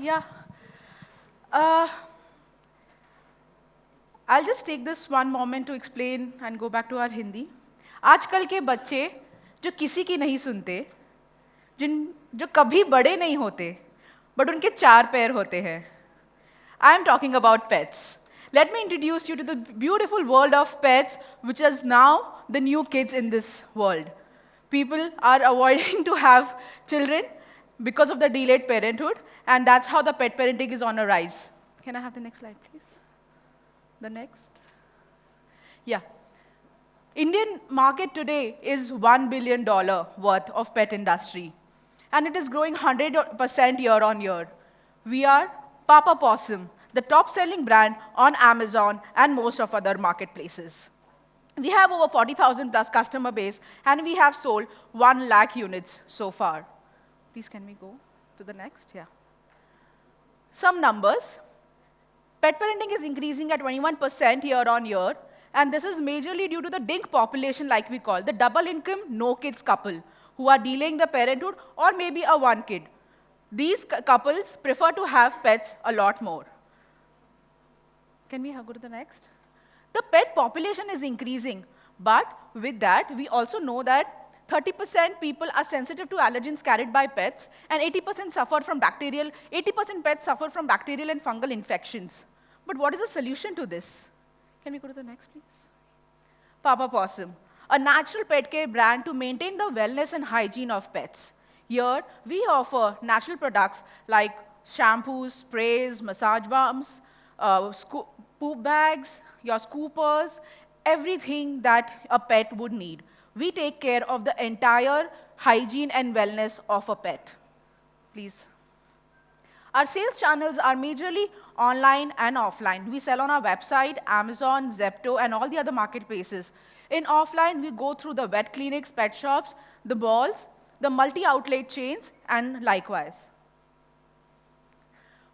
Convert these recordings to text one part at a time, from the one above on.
Yeah. Uh, I'll just take this one moment to explain and go back to our Hindi. आजकल के बच्चे जो किसी की नहीं सुनते, जो कभी बड़े नहीं होते, बट उनके चार पैर होते हैं. I am talking about pets. Let me introduce you to the beautiful world of pets, which is now the new kids in this world. People are avoiding to have children because of the delayed parenthood, and that's how the pet parenting is on a rise. Can I have the next slide, please? The next. Yeah. Indian market today is $1 billion worth of pet industry, and it is growing 100% year on year. We are Pawsome, the top-selling brand on Amazon and most of other marketplaces. We have over 40,000 plus customer base, and we have sold 1 lakh units so far. Please, can we go to the next? Yeah. Some numbers. Pet parenting is increasing at 21% year on year, and this is majorly due to the DINK population, like we call, the double income, no kids couple, who are delaying the parenthood, or maybe a one kid. These couples prefer to have pets a lot more. Can we go to the next? The pet population is increasing, but with that, we also know that 30% people are sensitive to allergens carried by pets, and 80% suffer from 80% pets suffer from bacterial and fungal infections. But what is the solution to this? Can we go to the next, please? Pawsome, a natural pet care brand to maintain the wellness and hygiene of pets. Here, we offer natural products like shampoos, sprays, massage balms, poop bags, your scoopers, everything that a pet would need. We take care of the entire hygiene and wellness of a pet. Please. Our sales channels are majorly online and offline. We sell on our website, Amazon, Zepto, and all the other marketplaces. In offline, we go through the vet clinics, pet shops, the malls, the multi-outlet chains, and likewise.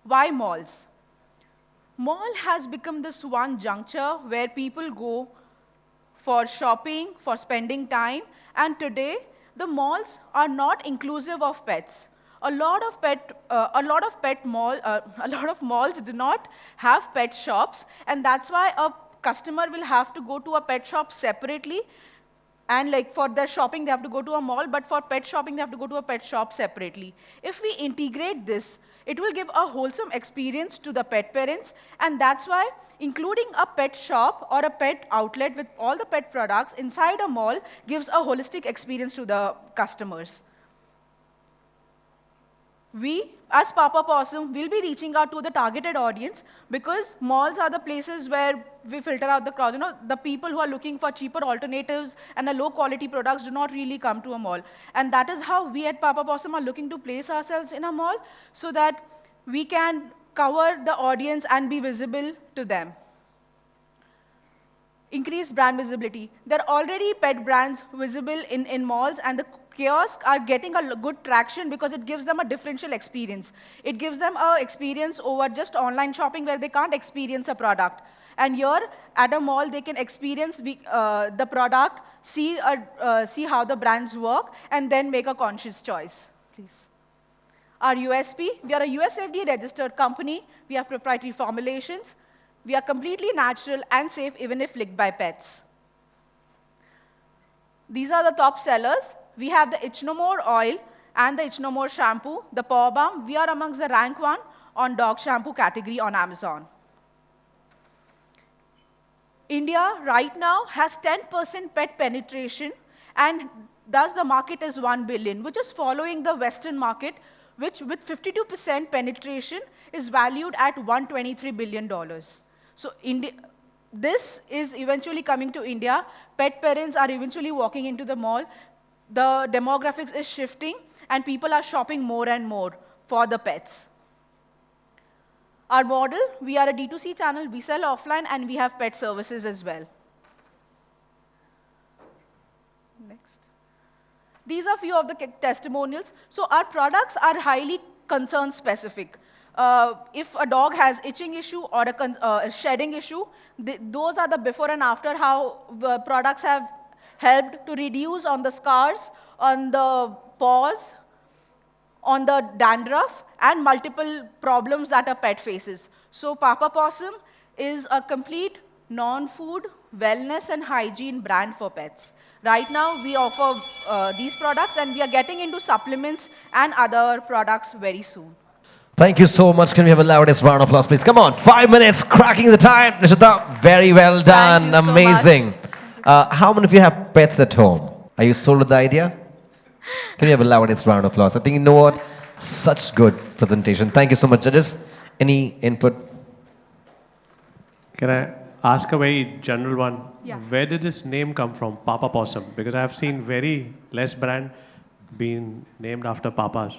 Why malls? Mall has become this one juncture where people go for shopping, for spending time, and today, the malls are not inclusive of pets. A lot of malls do not have pet shops, and that's why a customer will have to go to a pet shop separately. And like for their shopping, they have to go to a mall, but for pet shopping, they have to go to a pet shop separately. If we integrate this, it will give a wholesome experience to the pet parents, and that's why including a pet shop or a pet outlet with all the pet products inside a mall gives a holistic experience to the customers. We, as Pawsome, will be reaching out to the targeted audience because malls are the places where we filter out the crowd. You know, the people who are looking for cheaper alternatives and low-quality products do not really come to a mall. And that is how we at Pawsome are looking to place ourselves in a mall so that we can cover the audience and be visible to them. Increased brand visibility. There are already pet brands visible in malls, and the kiosks are getting a good traction because it gives them a differential experience. It gives them an experience over just online shopping where they can't experience a product. And here, at a mall, they can experience the product, see how the brands work, and then make a conscious choice. Please. Our USP, we are a US FDA-registered company. We have proprietary formulations. We are completely natural and safe, even if licked by pets. These are the top sellers. We have the Ichnomore oil and the Ichnomore shampoo, the Paw Balm. We are amongst the rank 1 on dog shampoo category on Amazon. India right now has 10% pet penetration, and thus the market is 1 billion, which is following the Western market, which with 52% penetration is valued at $123 billion. So this is eventually coming to India. Pet parents are eventually walking into the mall. The demographics is shifting, and people are shopping more and more for the pets. Our model, we are a D2C channel. We sell offline, and we have pet services as well. Next. These are a few of the testimonials. So our products are highly concern-specific. If a dog has itching issue or a shedding issue, those are the before and after how the products have helped to reduce on the scars, on the paws, on the dandruff, and multiple problems that a pet faces. So Papa Pawsome is a complete non-food, wellness and hygiene brand for pets. Right now, we offer these products, and we are getting into supplements and other products very soon. Thank you so much. Can we have a loudest round of applause, please? Come on, 5 minutes, cracking the time. Nishita, very well done. Thank you so Amazing. much. How many of you have pets at home? Are you sold with the idea? Can we have a loudest round of applause? I think you know what? Such good presentation. Thank you so much, judges. Any input? Can I ask a very general one? Yeah. Where did this name come from, Papa Pawsome? Because I have seen very less brand being named after papas.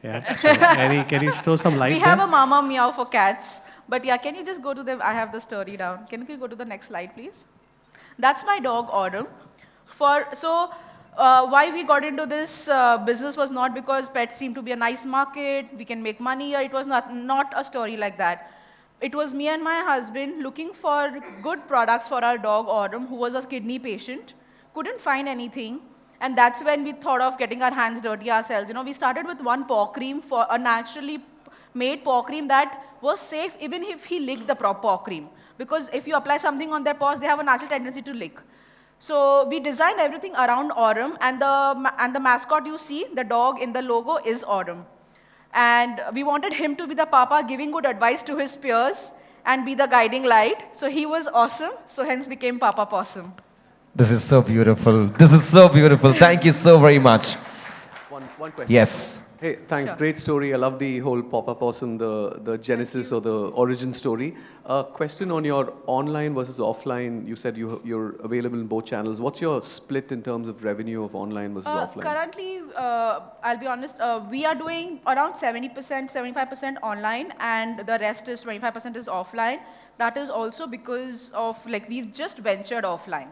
Yeah. So can you throw some light We there? have a mama meow for cats, but yeah, can you just go to the, I have the story down. Can you go to the next slide, please? That's my dog Autumn. Why we got into this business was not because pets seem to be a nice market, we can make money here. It was not a story like that. It was me and my husband looking for good products for our dog Autumn, who was a kidney patient, couldn't find anything. And that's when we thought of getting our hands dirty ourselves. You know, we started with one paw cream, for a naturally made paw cream that was safe even if he licked the paw cream. Because if you apply something on their paws, they have a natural tendency to lick. So we designed everything around Autumn, and the mascot you see, the dog in the logo, is Autumn. And we wanted him to be the papa, giving good advice to his peers and be the guiding light. So he was awesome, so hence became Papa Pawsome. This is so beautiful. This is so beautiful. Thank you so very much. One question. Yes. Hey, thanks. Sure. Great story. I love the whole Papa Pawsome, the genesis or the origin story. Question on your online versus offline. You said you're available in both channels. What's your split in terms of revenue of online versus offline? Currently, I'll be honest, we are doing around 70%, 75% online, and the rest is 25% is offline. That is also because of, like, we've just ventured offline.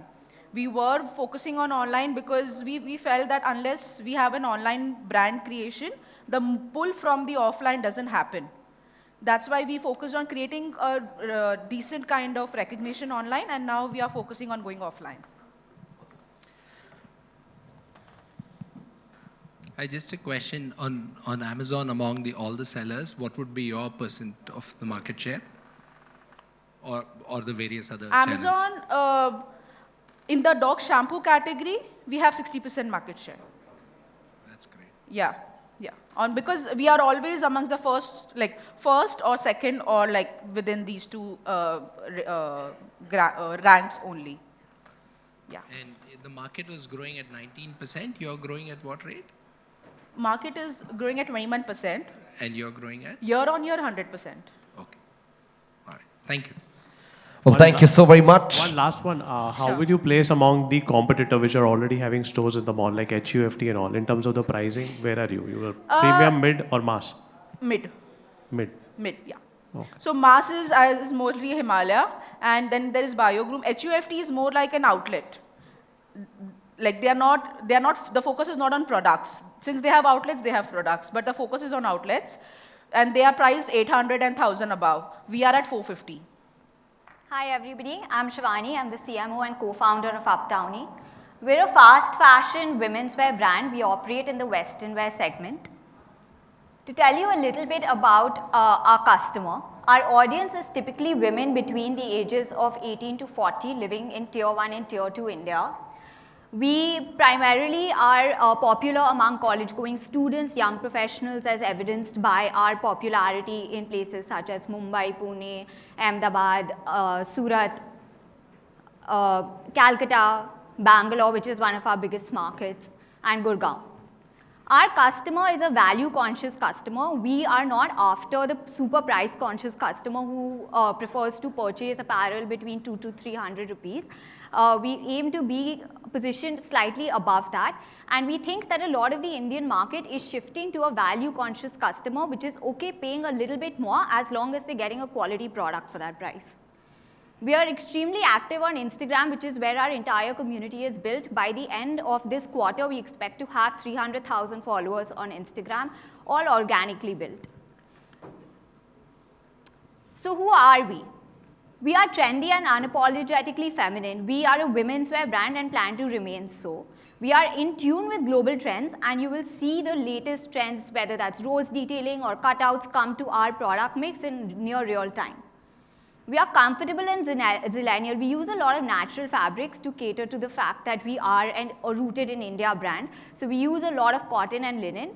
We were focusing on online because we felt that unless we have an online brand creation, the pull from the offline doesn't happen. That's why we focused on creating a decent kind of recognition online, and now we are focusing on going offline. Just a question on Amazon among all the sellers, what would be your percent of the market share? Or the various other channels? Amazon, in the dog shampoo category, we have 60% market share. That's great. Yeah, yeah. Because we are always amongst the first or second, or like within these two ranks only. Yeah. And the market was growing at 19%. You're growing at what rate? Market is growing at 21%. And you're growing at? Year on year, 100%. Okay. All right. Thank you. Well, thank you so very much. One last one. How Sure. would you place among the competitor which are already having stores in the mall, like HUFT and all, in terms of the pricing? Where are you? You are premium, mid, or mass? Mid, Mid. yeah. Okay. So mass is mostly Himalaya, and then there is Biogroom. HUFT is more like an outlet. Like they are not, the focus is not on products. Since they have outlets, they have products, but the focus is on outlets, and they are priced 800 and 1000 above. We are at 450. Hi everybody, I'm Shivani. I'm the CMO and co-founder of Uptownie. We're a fast fashion women's wear brand. We operate in the western wear segment. To tell you a little bit about our customer, our audience is typically women between the ages of 18 to 40 living in Tier 1 and Tier 2 India. We primarily are popular among college-going students, young professionals, as evidenced by our popularity in places such as Mumbai, Pune, Ahmedabad, Surat, Calcutta, Bangalore, which is one of our biggest markets, and Gurgaon. Our customer is a value-conscious customer. We are not after the super price-conscious customer who prefers to purchase apparel between 200 to 300 rupees. We aim to be positioned slightly above that, and we think that a lot of the Indian market is shifting to a value-conscious customer, which is okay paying a little bit more as long as they're getting a quality product for that price. We are extremely active on Instagram, which is where our entire community is built. By the end of this quarter, we expect to have 300,000 followers on Instagram, all organically built. So who are we? We are trendy and unapologetically feminine. We are a women's wear brand and plan to remain so. We are in tune with global trends, and you will see the latest trends, whether that's rose detailing or cutouts, come to our product mix in near real time. We are comfortable in Zillennial. We use a lot of natural fabrics to cater to the fact that we are a rooted in India brand. So we use a lot of cotton and linen.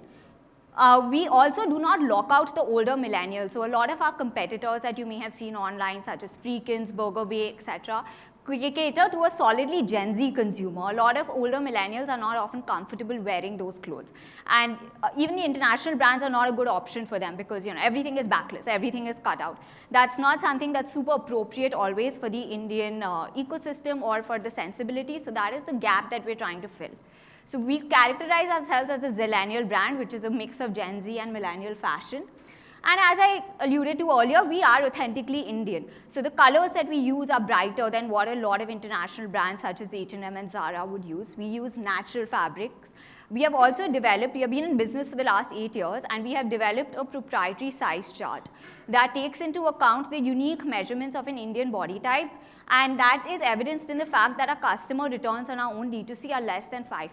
We also do not lock out the older millennials. So a lot of our competitors that you may have seen online, such as Freakins, Burger Bay, etc., cater to a solidly Gen Z consumer. A lot of older millennials are not often comfortable wearing those clothes. And even the international brands are not a good option for them because everything is backless, everything is cut out. That's not something that's super appropriate always for the Indian ecosystem or for the sensibility. So that is the gap that we're trying to fill. So we characterize ourselves as a Zillennial brand, which is a mix of Gen Z and millennial fashion. And as I alluded to earlier, we are authentically Indian. So the colors that we use are brighter than what a lot of international brands such as H&M and Zara would use. We use natural fabrics. We have also developed, we have been in business for the last 8 years, and we have developed a proprietary size chart that takes into account the unique measurements of an Indian body type, and that is evidenced in the fact that our customer returns on our own D2C are less than 5%.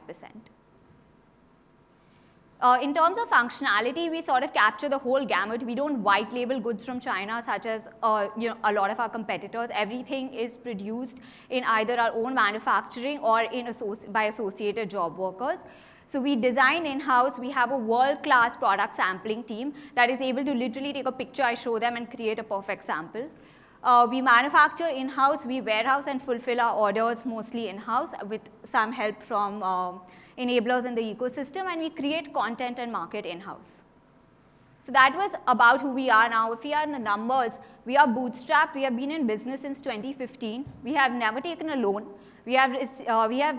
In terms of functionality, we sort of capture the whole gamut. We don't white label goods from China, such as a lot of our competitors. Everything is produced in either our own manufacturing or by associated job workers. So we design in-house. We have a world-class product sampling team that is able to literally take a picture, I show them, and create a perfect sample. We manufacture in-house, we warehouse and fulfill our orders mostly in-house with some help from enablers in the ecosystem, and we create content and market in-house. So that was about who we are now. If we are in the numbers, we are bootstrapped. We have been in business since 2015. We have never taken a loan. We have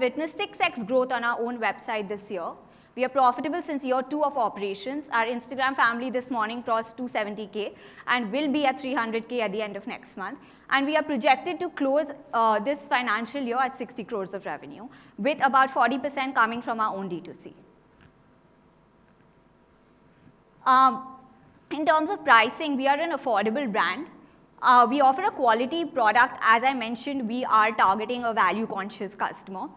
witnessed 6x growth on our own website this year. We are profitable since year 2 of operations. Our Instagram family this morning crossed 270K and will be at 300K at the end of next month. And we are projected to close this financial year at 60 crores of revenue, with about 40% coming from our own D2C. In terms of pricing, we are an affordable brand. We offer a quality product. As I mentioned, we are targeting a value-conscious customer.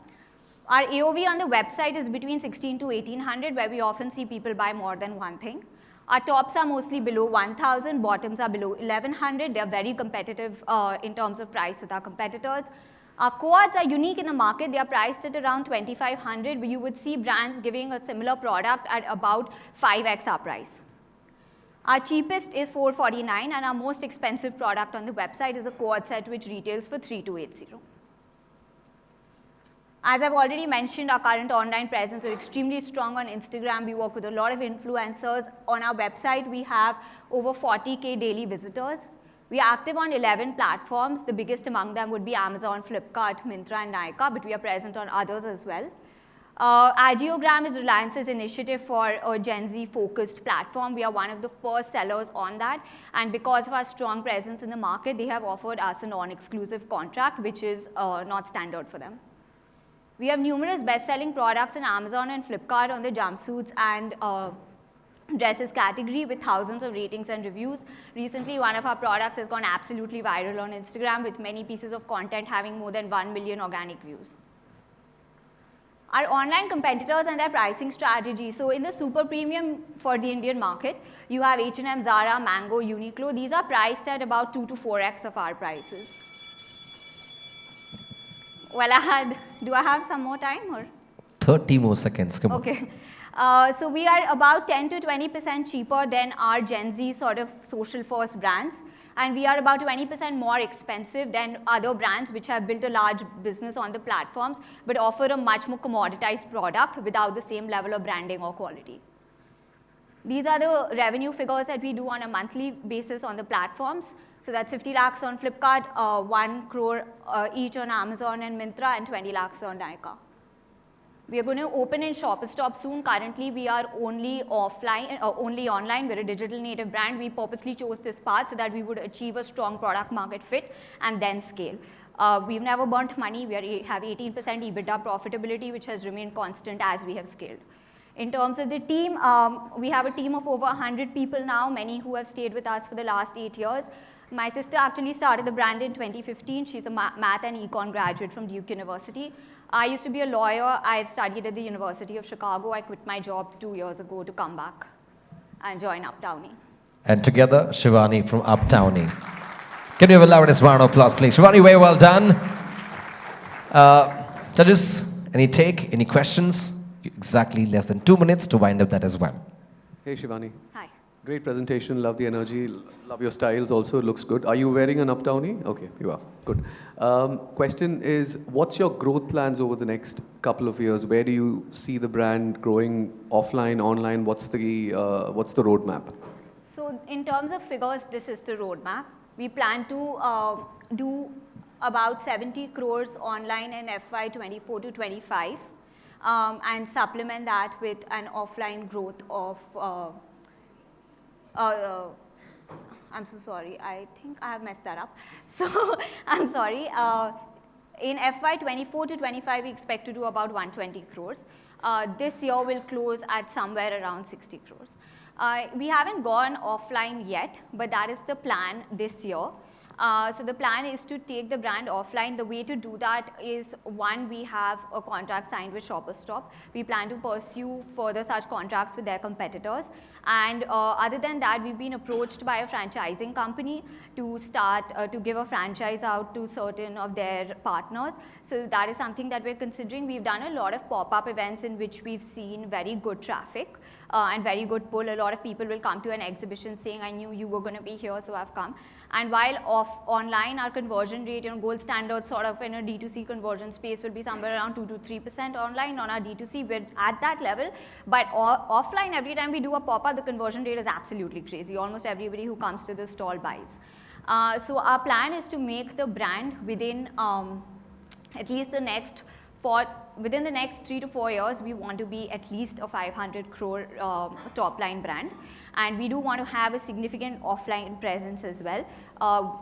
Our AOV on the website is between 16 to 1800, where we often see people buy more than one thing. Our tops are mostly below 1000, bottoms are below 1100. They're very competitive in terms of price with our competitors. Our quads are unique in the market. They are priced at around 2500, but you would see brands giving a similar product at about 5x our price. Our cheapest is 449, and our most expensive product on the website is a quad set, which retails for 3280. As I've already mentioned, our current online presence is extremely strong on Instagram. We work with a lot of influencers. On our website, we have over 40K daily visitors. We are active on 11 platforms. The biggest among them would be Amazon, Flipkart, Myntra, and Nykaa, but we are present on others as well. Agiogram is Reliance's initiative for a Gen Z-focused platform. We are one of the first sellers on that, and because of our strong presence in the market, they have offered us a non-exclusive contract, which is not standard for them. We have numerous best-selling products in Amazon and Flipkart on the jumpsuits and dresses category with thousands of ratings and reviews. Recently, one of our products has gone absolutely viral on Instagram with many pieces of content having more than 1 million organic views. Our online competitors and their pricing strategy. So in the super premium for the Indian market, you have H&M, Zara, Mango, Uniqlo. These are priced at about 2 to 4x of our prices. Well, do I have some more time or? 30 more seconds, come on. Okay. So we are about 10 to 20% cheaper than our Gen Z sort of social first brands. And we are about 20% more expensive than other brands which have built a large business on the platforms, but offer a much more commoditized product without the same level of branding or quality. These are the revenue figures that we do on a monthly basis on the platforms. So that's 50 lakhs on Flipkart, 1 crore each on Amazon and Myntra, and 20 lakhs on Nykaa. We are going to open in Shoppers Stop soon. Currently, we are only offline, only online. We're a digital native brand. We purposely chose this path so that we would achieve a strong product market fit and then scale. We've never burnt money. We have 18% EBITDA profitability, which has remained constant as we have scaled. In terms of the team, we have a team of over 100 people now, many who have stayed with us for the last 8 years. My sister actually started the brand in 2015. She's a math and econ graduate from Duke University. I used to be a lawyer. I've studied at the University of Chicago. I quit my job 2 years ago to come back and join Uptownie. And together, Shivani from Uptownie. Can you have a loudest round of applause, please? Shivani, very well done. Judges, any take, any questions? Exactly less than 2 minutes to wind up that as well. Hey, Shivani. Hi. Great presentation. Love the energy. Love your styles also. Looks good. Are you wearing an Uptownie? Okay, you are. Good. Question is, what's your growth plans over the next couple of years? Where do you see the brand growing offline, online? What's the roadmap? So in terms of figures, this is the roadmap. We plan to do about 70 crores online in FY 24 to 25 and supplement that with an offline growth of, I'm so sorry, I think I have messed that up. So I'm sorry. In FY 24 to 25, we expect to do about 120 crores. This year will close at somewhere around 60 crores. We haven't gone offline yet, but that is the plan this year. So the plan is to take the brand offline. The way to do that is, one, we have a contract signed with Shoppers Stop. We plan to pursue further such contracts with their competitors. And other than that, we've been approached by a franchising company to start to give a franchise out to certain of their partners. So that is something that we're considering. We've done a lot of pop-up events in which we've seen very good traffic and very good pull. A lot of people will come to an exhibition saying, I knew you were going to be here, so I've come. And while online, our conversion rate, gold standard sort of in a D2C conversion space will be somewhere around 2 to 3% online. On our D2C, we're at that level. But offline, every time we do a pop-up, the conversion rate is absolutely crazy. Almost everybody who comes to the stall buys. So our plan is to make the brand within at least the next within the next 3 to 4 years, we want to be at least a 500 crore top line brand. And we do want to have a significant offline presence as well.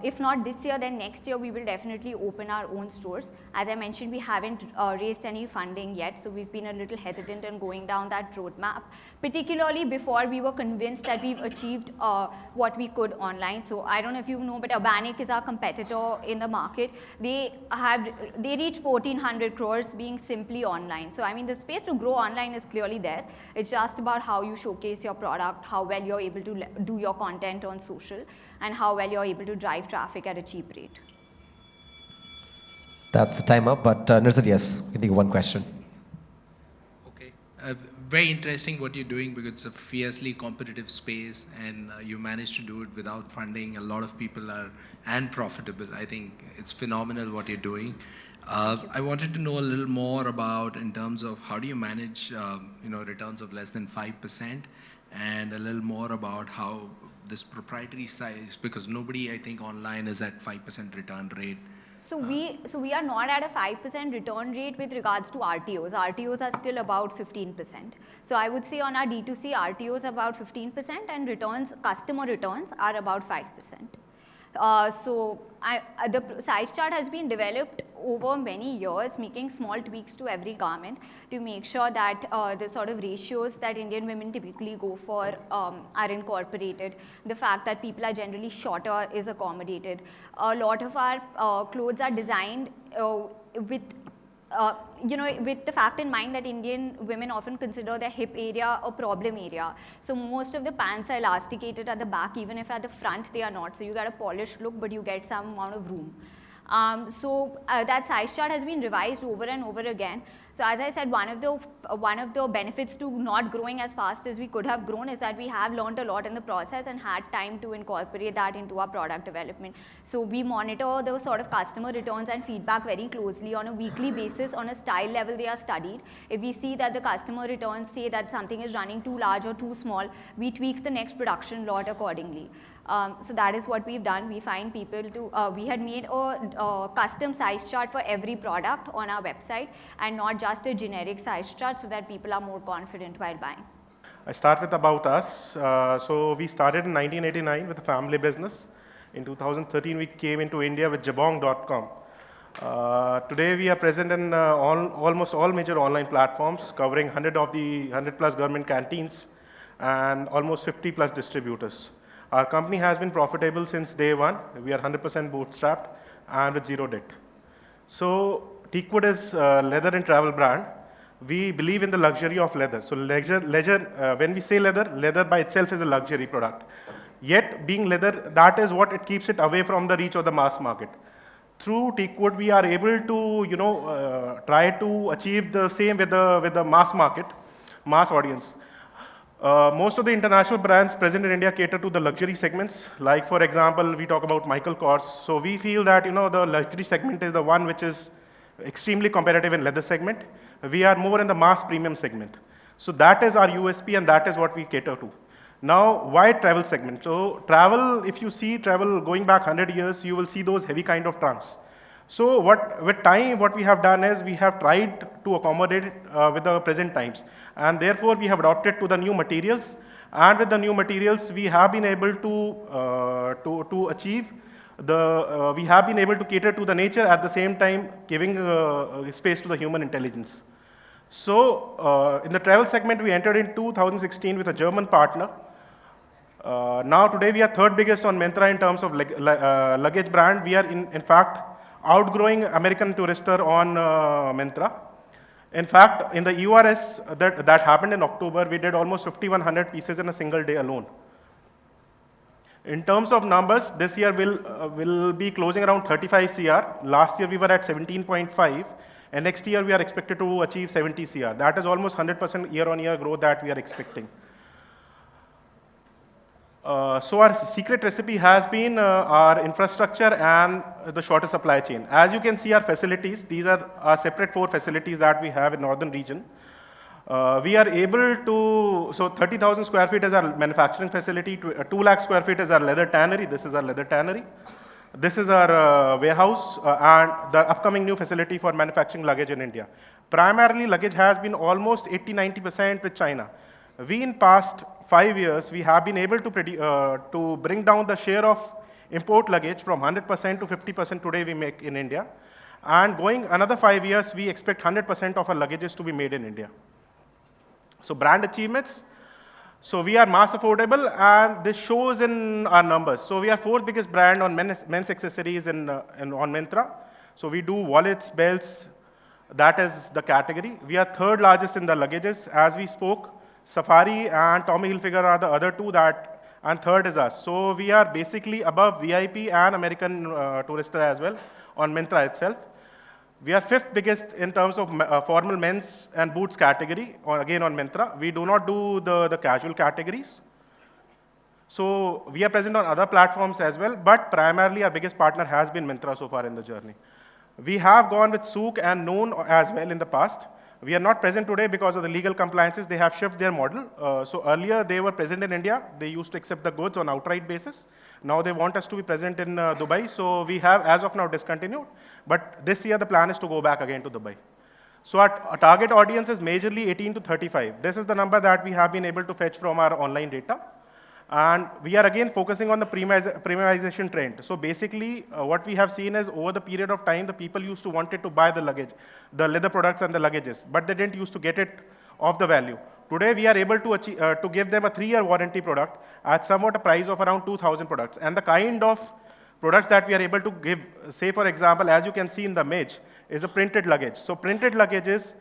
If not this year, then next year we will definitely open our own stores. As I mentioned, we haven't raised any funding yet, so we've been a little hesitant in going down that roadmap, particularly before we were convinced that we've achieved what we could online. So I don't know if you know, but Urbanic is our competitor in the market. They reach 1400 crores being simply online. So I mean, the space to grow online is clearly there. It's just about how you showcase your product, how well you're able to do your content on social, and how well you're able to drive traffic at a cheap rate. That's the time up, but Nirzar, yes, I think one question. Okay. Very interesting what you're doing, because it's a fiercely competitive space and you managed to do it without funding. A lot of people are and profitable. I think it's phenomenal what you're doing. I wanted to know a little more about in terms of how do you manage returns of less than 5%, and a little more about how this proprietary size, because nobody I think online is at 5% return rate. So we are not at a 5% return rate with regards to RTOs. RTOs are still about 15%. So I would say on our D2C, RTOs about 15% and returns, customer returns are about 5%. The size chart has been developed over many years, making small tweaks to every garment to make sure that the sort of ratios that Indian women typically go for are incorporated. The fact that people are generally shorter is accommodated. A lot of our clothes are designed with the fact in mind that Indian women often consider their hip area a problem area. So most of the pants are elasticated at the back, even if at the front they are not. So you get a polished look, but you get some amount of room. That size chart has been revised over and over again. So as I said, one of the benefits to not growing as fast as we could have grown is that we have learned a lot in the process and had time to incorporate that into our product development. So we monitor the sort of customer returns and feedback very closely on a weekly basis. On a style level, they are studied. If we see that the customer returns say that something is running too large or too small, we tweak the next production lot accordingly. So that is what we've done. We find people we had made a custom size chart for every product on our website and not just a generic size chart, so that people are more confident while buying. I start with about us. So we started in 1989 with a family business. In 2013, we came into India with Jabong.com. Today, we are present in almost all major online platforms, covering 100 plus government canteens and almost 50 plus distributors. Our company has been profitable since day one. We are 100% bootstrapped and with zero debt. So Teakwood is leather and travel brand. We believe in the luxury of leather. So when we say leather, leather by itself is a luxury product. Yet, being leather, that is what it keeps it away from the reach of the mass market. Through Teakwood, we are able to, try to achieve the same with the mass market, mass audience. Most of the international brands present in India cater to the luxury segments. Like, for example, we talk about Michael Kors. So we feel that, the luxury segment is the one which is extremely competitive in leather segment. We are more in the mass premium segment. So that is our USP and that is what we cater to. Now, why travel segment? So travel, if you see travel going back 100 years, you will see those heavy kind of trunks. So with time, what we have done is we have tried to accommodate it with the present times. And therefore, we have adopted to the new materials. And with the new materials, we have been able to achieve we have been able to cater to the nature at the same time giving space to the human intelligence. So in the travel segment, we entered in 2016 with a German partner. Now today we are third biggest on Myntra in terms of luggage brand. We are in fact outgrowing American Tourister on Myntra. In fact, in the URS that happened in October, we did almost 5,100 pieces in a single day alone. In terms of numbers, this year will be closing around 35 CR. Last year we were at 17.5, and next year we are expected to achieve 70 CR. That is almost 100% year-on-year growth that we are expecting. So our secret recipe has been our infrastructure and the shorter supply chain. As you can see our facilities, these are our separate 4 facilities that we have in northern region. We are able to, so 30,000 square feet is our manufacturing facility, 2 lakh square feet is our leather tannery, this is our leather tannery. This is our warehouse and the upcoming new facility for manufacturing luggage in India. Primarily, luggage has been almost 80-90% with China. We in past 5 years, we have been able to bring down the share of import luggage from 100% to 50% today we make in India. And going another 5 years, we expect 100% of our luggages to be made in India. So brand achievements. So we are mass affordable and this shows in our numbers. So we are 4th biggest brand on men's accessories on Myntra. So we do wallets, belts, that is the category. We are 3rd largest in the luggages. As we spoke, Safari and Tommy Hilfiger are the other 2 and 3rd is us. So we are basically above VIP and American Tourister as well on Myntra itself. We are 5th biggest in terms of formal men's and boots category, again on Myntra. We do not do the casual categories. So we are present on other platforms as well, but primarily our biggest partner has been Myntra so far in the journey. We have gone with Souk and Noon as well in the past. We are not present today because of the legal compliances. They have shifted their model. So earlier they were present in India. They used to accept the goods on outright basis. Now they want us to be present in Dubai. So we have, as of now, discontinued. But this year the plan is to go back again to Dubai. So our target audience is majorly 18 to 35. This is the number that we have been able to fetch from our online data. And we are again focusing on the premiumization trend. So basically, what we have seen is over the period of time, the people used to wanted to buy the luggage, the leather products and the luggages, but they didn't used to get it of the value. Today, we are able to achieve, to give them a 3-year warranty product at somewhat a price of around 2,000 products. And the kind of products that we are able to give, say for example, as you can see in the image, is a printed luggage. So printed luggages